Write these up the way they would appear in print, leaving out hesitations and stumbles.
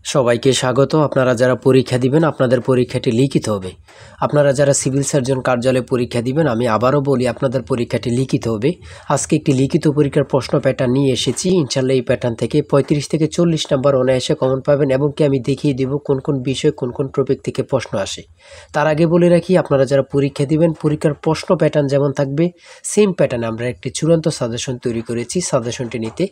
সবাইকে স্বাগত। আপনারা যারা পরীক্ষা দিবেন আপনাদের পরীক্ষাটি লিখিত হবে। আপনারা যারা সিভিল সার্জন কার্যালয়ে পরীক্ষা দিবেন আমি আবারও বলি আপনাদের পরীক্ষাটি লিখিত হবে। আজকে একটি লিখিত পরীক্ষার প্রশ্ন প্যাটার্ন নিয়ে এসেছি। ইনশাল্লাহ এই প্যাটার্ন থেকে 35 থেকে 40 নাম্বার অনায়াসে কমন পাবেন এবং কি আমি দেখিয়ে দেব কোন কোন বিষয় কোন কোন টপিক থেকে প্রশ্ন আসে। তার আগে বলে রাখি আপনারা যারা পরীক্ষা দিবেন পরীক্ষার প্রশ্ন প্যাটার্ন যেমন থাকবে সেম প্যাটার্নে আমরা একটি চূড়ান্ত সাজেশন তৈরি করেছি। সাজেশনটি নিতে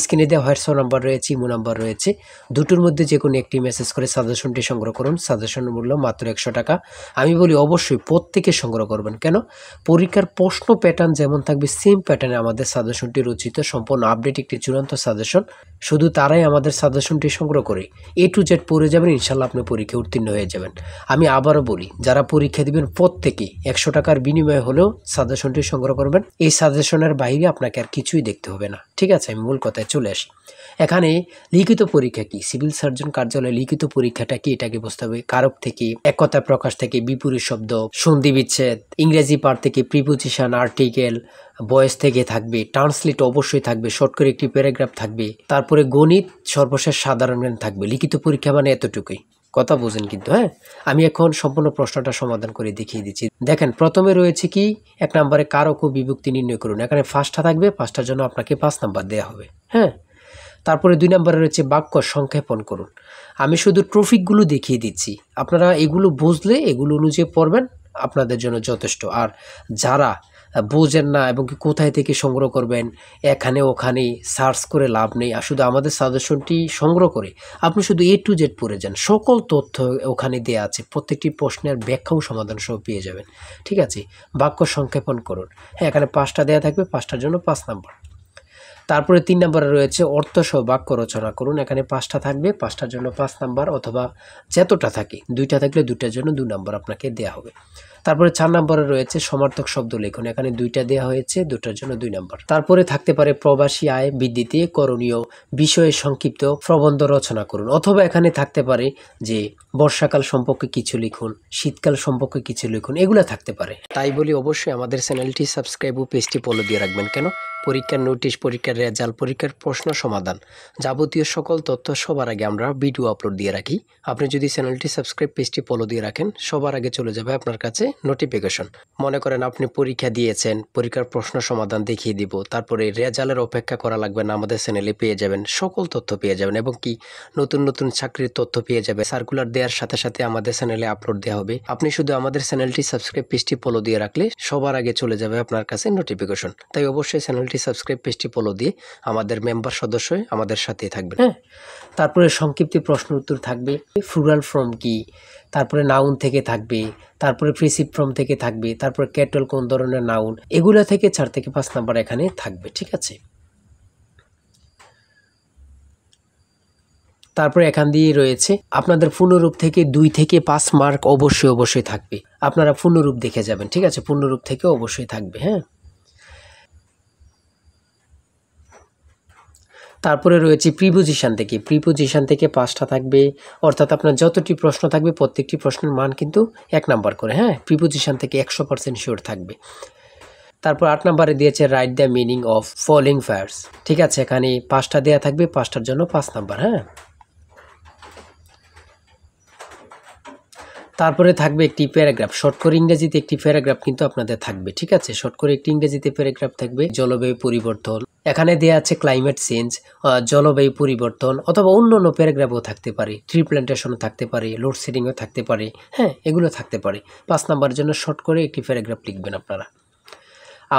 স্ক্রিনে দেওয়া হোয়াটসঅ্যাপ নাম্বার রয়েছে, ইমো নাম্বার রয়েছে, দুটোর মধ্যে যে কোনো একটি মেসেজ করে সাজেশনটি সংগ্রহ করুন। সাজেশনের মূল্য মাত্র 100 টাকা। আমি বলি অবশ্যই প্রত্যেকে সংগ্রহ করবেন। কেন? পরীক্ষার প্রশ্ন প্যাটার্ন যেমন থাকবে সেম প্যাটার্নে আমাদের সাজেশনটি রচিত, সম্পূর্ণ আপডেট একটি চূড়ান্ত সাজেশন। শুধু তারাই আমাদের সাজেশনটি সংগ্রহ করে A to Z পড়ে যাবেন, ইনশাল্লাহ আপনি পরীক্ষা উত্তীর্ণ হয়ে যাবেন। আমি আবারও বলি যারা পরীক্ষা দিবেন প্রত্যেকে 100 টাকার বিনিময়ে হলেও সাজেশনটি সংগ্রহ করবেন। এই সাজেশনের বাইরে আপনাকে আর কিছুই দেখতে হবে না। ঠিক আছে, আমি মূল কথায় চলে আসি। এখানে লিখিত পরীক্ষা কি, সিভিল সার্জন কার্যালয়ে লিখিত পরীক্ষাটা কি এটাকে বুঝতে হবে। কারক থেকে, এক কথা প্রকাশ থেকে, বিপরীত শব্দ, সন্ধি বিচ্ছেদ, ইংরেজি পার্ট থেকে, প্রিপোজিশন, আর্টিকেল, ভয়েস থেকে থাকবে, ট্রান্সলেট অবশ্যই থাকবে, শর্ট করে একটি প্যারাগ্রাফ থাকবে, তারপরে গণিত, সর্বশেষ সাধারণ জ্ঞান থাকবে। লিখিত পরীক্ষা মানে এতটুকুই, কথা বুঝেন কিন্তু। হ্যাঁ, আমি এখন সম্পূর্ণ প্রশ্নটা সমাধান করে দেখিয়ে দিচ্ছি। দেখেন, প্রথমে রয়েছে কি 1 নম্বরে কারক ও বিভক্তি নির্ণয় করুন। এখানে 5টা থাকবে, 5টার জন্য আপনাকে 5 নাম্বার দেওয়া হবে। হ্যাঁ, তারপরে 2 নম্বরে রয়েছে বাক্য সংক্ষেপণ করুন। আমি শুধু টপিকগুলো দেখিয়ে দিচ্ছি, আপনারা এগুলো বুঝলে এগুলো অনুযায়ী পড়বেন, আপনাদের জন্য যথেষ্ট। আর যারা বোঝেন না এবং কি কোথায় থেকে সংগ্রহ করবেন, এখানে ওখানে সার্চ করে লাভ নেই। আর শুধু আমাদের সাজেশনটি সংগ্রহ করে আপনি শুধু A to Z পড়ে যান, সকল তথ্য ওখানে দেওয়া আছে, প্রত্যেকটি প্রশ্নের ব্যাখ্যা ও সমাধান সহ পেয়ে যাবেন। ঠিক আছে, বাক্য সংক্ষেপণ করুন। হ্যাঁ, এখানে 5টা দেওয়া থাকবে, 5টার জন্য 5 নাম্বার। তারপরে 3 নম্বরে রয়েছে অর্থসহ বাক্য রচনা করুন। এখানে 5টা থাকবে, 5টার জন্য 5 নাম্বার, অথবা যতটা থাকে 2টা থাকলে 2টার জন্য 2 নাম্বার আপনাকে দেওয়া হবে। তারপরে 4 নম্বরে রয়েছে সমার্থক শব্দ লিখুন। এখানে 2টা দেওয়া হয়েছে, 2টার জন্য 2 নাম্বার। তারপরে থাকতে পারে প্রবাসী আয় বৃদ্ধিতে করণীয় বিষয়ে সংক্ষিপ্ত প্রবন্ধ রচনা করুন, অথবা এখানে থাকতে পারে যে বর্ষাকাল সম্পর্কে কিছু লিখুন, শীতকাল সম্পর্কে কিছু লিখুন, এগুলো থাকতে পারে। তাই বলি অবশ্যই আমাদের চ্যানেলটি সাবস্ক্রাইব ও পেজটি ফলো দিয়ে রাখবেন। কেন? পরীক্ষার নোটিশ, পরীক্ষার রেজাল্ট, পরীক্ষার প্রশ্ন সমাধান, যাবতীয় সকল তথ্য সবার আগে আমরা ভিডিও আপলোড দিয়ে রাখি। আপনি যদি চ্যানেলটি সাবস্ক্রাইব, পেজটি ফলো দিয়ে রাখেন, সবার আগে চলে যাবে আপনার কাছে নোটিফিকেশন। মনে করেন আপনি পরীক্ষা দিয়েছেন, পরীক্ষার প্রশ্ন সমাধান দেখিয়ে দিব, তারপরে রেজাল্টের অপেক্ষা করা লাগবে না, আমাদের চ্যানেলে পেয়ে যাবেন, সকল তথ্য পেয়ে যাবেন এবং কি নতুন নতুন চাকরির তথ্য পেয়ে যাবে। সার্কুলার দেওয়ার সাথে সাথে আমাদের চ্যানেলে আপলোড দেওয়া হবে। আপনি শুধু আমাদের চ্যানেলটি সাবস্ক্রাইব, পেজটি ফলো দিয়ে রাখলে সবার আগে চলে যাবে আপনার কাছে নোটিফিকেশন। তাই অবশ্যই চ্যানেলটি সাবস্ক্রাইব, পেজটি ফলো দিয়ে আমাদের মেম্বার সদস্য হয়ে আমাদের সাথেই থাকবেন। হ্যাঁ, তারপরে সংক্ষিপ্ত প্রশ্ন উত্তর থাকবে, ফ্লুরাল ফর্ম কি, তারপরে নাউন থেকে থাকবে, তারপরে প্রিসিপ ফর্ম থেকে থাকবে, তারপরে ক্যাটল কোন ধরনের নাউন, এগুলো থেকে 4 থেকে 5 নাম্বার এখানে থাকবে। ঠিক আছে, তারপরে এখান দিয়ে রয়েছে আপনাদের পূর্ণরূপ থেকে 2 থেকে 5 মার্ক অবশ্যই থাকবে। আপনারা পূর্ণরূপ দেখে যাবেন। ঠিক আছে, পূর্ণরূপ থেকে অবশ্যই থাকবে। হ্যাঁ, তারপরে রয়েছে প্রিপোজিশন থেকে, 5টা থাকবে, অর্থাৎ আপনার যতটি প্রশ্ন থাকবে প্রত্যেকটি প্রশ্নের মান কিন্তু 1 নাম্বার করে। হ্যাঁ, প্রিপোজিশন থেকে 100% শিওর থাকবে। তারপর 8 নাম্বারে দিয়েছে write the meaning of following verbs. ঠিক আছে, এখানে 5টা দেওয়া থাকবে, 5টার জন্য 5 নাম্বার। হ্যাঁ, তারপরে থাকবে একটি প্যারাগ্রাফ, শর্ট করে ইংরেজিতে একটি প্যারাগ্রাফ কিন্তু আপনাদের থাকবে। ঠিক আছে, শর্ট করে একটি ইংরেজিতে প্যারাগ্রাফ থাকবে। জলবায়ু পরিবর্তন, এখানে দেওয়া আছে ক্লাইমেট চেঞ্জ, জলবায়ু পরিবর্তন, অথবা অন্য অন্য প্যারাগ্রাফও থাকতে পারে, ট্রি প্ল্যান্টেশনও থাকতে পারে, লোডশেডিংও থাকতে পারে। হ্যাঁ, এগুলো থাকতে পারে। 5 নাম্বারের জন্য শর্ট করে একটি প্যারাগ্রাফ লিখবেন আপনারা।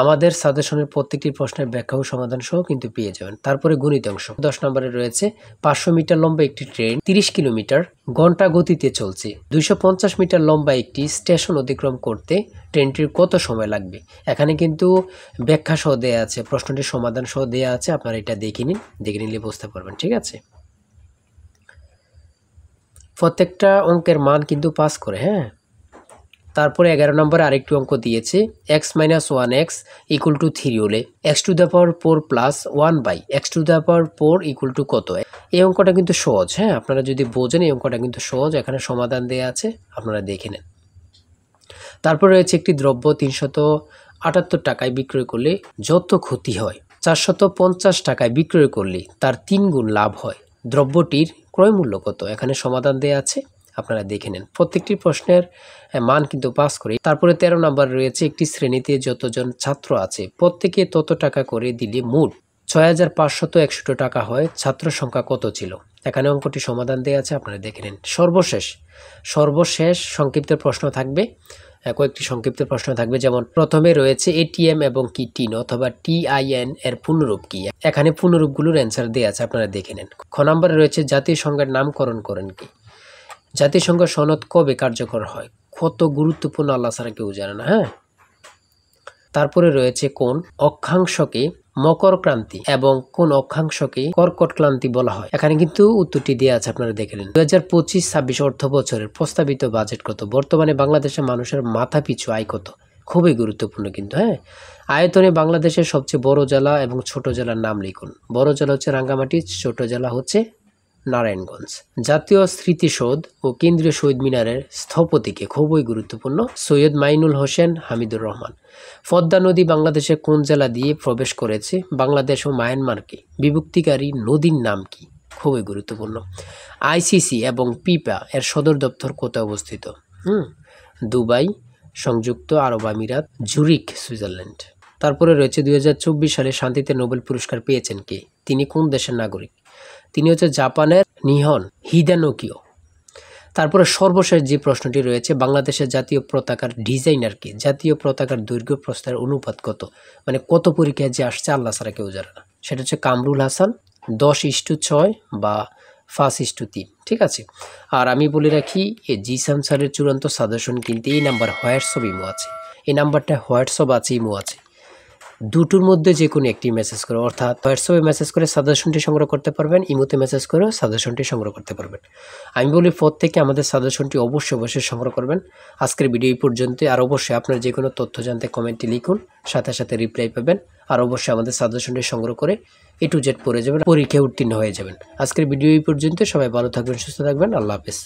আমাদের সাজেশনের প্রত্যেকটি প্রশ্নের ব্যাখ্যা ও সমাধান সহ কিন্তু পেয়ে যাবেন। তারপরে গণিত অংশ 10 নম্বরে রয়েছে 500 মিটার লম্বা একটি ট্রেন 30 কিলোমিটার ঘন্টা গতিতে চলছে। 250 মিটার লম্বা একটি স্টেশন অতিক্রম করতে ট্রেনটির কত সময় লাগবে? এখানে কিন্তু ব্যাখ্যা সহ দেওয়া আছে, প্রশ্নটির সমাধান সহ দেওয়া আছে। আপনারা এটা দেখে নিন, দেখে নিলে বুঝতে পারবেন। ঠিক আছে, প্রত্যেকটা অঙ্কের মান কিন্তু পাস করে। হ্যাঁ, তারপরে 11 নম্বরে আরেকটি অঙ্ক দিয়েছে x - 1x = 3 হলে x⁴ প্লাস 1/x⁴ কত? এই অঙ্কটা কিন্তু সহজ। হ্যাঁ, আপনারা যদি বোঝেন এই অঙ্কটা কিন্তু সহজ, এখানে সমাধান দেওয়া আছে, আপনারা দেখে নেন। তারপরে রয়েছে একটি দ্রব্য 378 টাকায় বিক্রয় করলে যত ক্ষতি হয় 450 টাকায় বিক্রয় করলে তার 3 গুণ লাভ হয়। দ্রব্যটির ক্রয় মূল্য কত? এখানে সমাধান দেয়া আছে, আপনারা দেখে নেন। প্রত্যেকটি প্রশ্নের মান কিন্তু পাস করে। তারপরে 13 নাম্বার রয়েছে, একটি শ্রেণীতে যতজন ছাত্র আছে প্রত্যেকে তত টাকা করে দিলে মোট 6561 টাকা হয়, ছাত্র সংখ্যা কত ছিল? এখানে অঙ্কটি সমাধান দেওয়া আছে, আপনারা দেখে নিন। সর্বশেষ সংক্ষিপ্ত প্রশ্ন থাকবে, কয়েকটি সংক্ষিপ্ত প্রশ্ন থাকবে। যেমন প্রথমে রয়েছে এটিএম এবং কি টিন অথবা টিআইএন এর পুনরূপ কি? এখানে পুনরূপগুলোর অ্যান্সার দেওয়া আছে, আপনারা দেখে নেন। খ নম্বরে রয়েছে জাতিসংঘের নামকরণ করেন কি? জাতিসংঘ সনদ কবে কার্যকর হয়? কত গুরুত্বপূর্ণ, আল্লাহ ছাড়া কেউ জানে না। হ্যাঁ, তারপরে রয়েছে কোন অক্ষাংশকে মকর ক্রান্তি এবং কোন অক্ষাংশকে কর্কট ক্রান্তি বলা হয়? এখানে কিন্তু উত্তরটি দেওয়া আছে, আপনারা দেখে নিন। 2025-26 অর্থ বছরের প্রস্তাবিত বাজেট কত? বর্তমানে বাংলাদেশের মানুষের মাথা পিছু আয় কত? খুবই গুরুত্বপূর্ণ কিন্তু। হ্যাঁ, আয়তনে বাংলাদেশের সবচেয়ে বড় জেলা এবং ছোট জেলার নাম লিখুন। বড় জেলা হচ্ছে রাঙ্গামাটি, ছোট জেলা হচ্ছে নারায়ণগঞ্জ। জাতীয় স্মৃতিসৌধ ও কেন্দ্রীয় শহীদ মিনারের স্থপতিকে? খুবই গুরুত্বপূর্ণ, সৈয়দ মাইনুল হোসেন হামিদুর রহমান। পদ্মা নদী বাংলাদেশের কোন জেলা দিয়ে প্রবেশ করেছে? বাংলাদেশ ও মায়ানমারকে বিভক্তিকারী নদীর নাম কি? খুবই গুরুত্বপূর্ণ। আইসিসি এবং পিপা এর সদর দপ্তর কোথায় অবস্থিত? দুবাই, সংযুক্ত আরব আমিরাত, জুরিক, সুইজারল্যান্ড। তারপরে রয়েছে 2024 সালে শান্তিতে নোবেল পুরস্কার পেয়েছেন কে? তিনি কোন দেশের নাগরিক? তিনি হচ্ছে জাপানের নিহন হিদানোকিও। তারপরে সর্বশেষ যে প্রশ্নটি রয়েছে, বাংলাদেশের জাতীয় পতাকার ডিজাইনার কে? জাতীয় পতাকার দৈর্ঘ্য প্রস্থের অনুপাত কত? মানে কত পরীক্ষায় যে আসছে আল্লাহ ছাড়া কেউ জানে না। সেটা হচ্ছে কামরুল হাসান, 10:6 বা 5:3। ঠিক আছে। আর আমি বলে রাখি, এই জিসান স্যারের চূড়ান্ত সাজেশন কিন্তু এই নাম্বার হোয়াটসঅ্যাপ ইমো আছে, এই নাম্বারটা হোয়াটসঅ্যাপ আছে, ইমো আছে, দুটোর মধ্যে যে কোনো একটি মেসেজ করে, অর্থাৎ হোয়াটসঅ্যাপে মেসেজ করে সাজেশনটি সংগ্রহ করতে পারবেন, ইমোতে মেসেজ করেও সাজেশনটি সংগ্রহ করতে পারবেন। আমি বলি প্রত্যেকে আমাদের সাজেশনটি অবশ্যই সংগ্রহ করবেন। আজকের ভিডিও এই পর্যন্তই। আর অবশ্যই আপনার যে কোনো তথ্য জানতে কমেন্টে লিখুন, সাথে সাথে রিপ্লাই পাবেন। আর অবশ্যই আমাদের সাজেশনটি সংগ্রহ করে A to Z পড়ে যাবেন, পরীক্ষায় উত্তীর্ণ হয়ে যাবেন। আজকের ভিডিও এই পর্যন্ত। সবাই ভালো থাকবেন, সুস্থ থাকবেন। আল্লাহ হাফেজ।